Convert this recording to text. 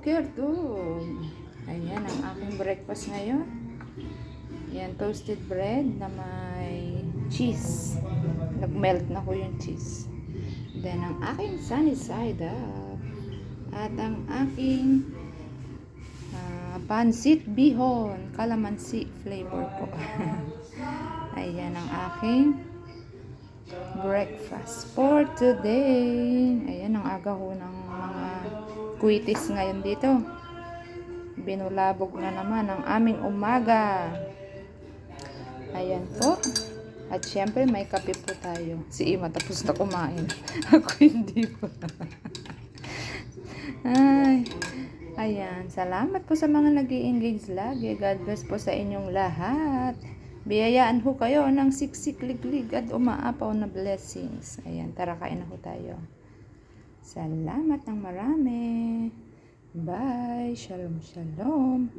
Bukerdog. Ayan ang aking breakfast ngayon. Yan, toasted bread na may cheese. Nag-melt na ko yung cheese. Then, ang aking sunny side up. At ang aking pansit bihon. Calamansi flavor po. Ayan ang aking breakfast for today. Ayan ang aga ko ng mga kuitis ngayon dito. Binulabog na naman ang aming umaga. Ayan po. At syempre may kape po tayo. Si Ima tapos na kumain. Ako hindi po. Ay. Ayan. Salamat po sa mga nag-i-engage lagi. God bless po sa inyong lahat. Biyayaan ho kayo ng siksik, liglig at umaapaw na blessings. Ayan. Tara, kain na ho tayo. Salamat ng marami. Bye. Shalom, shalom.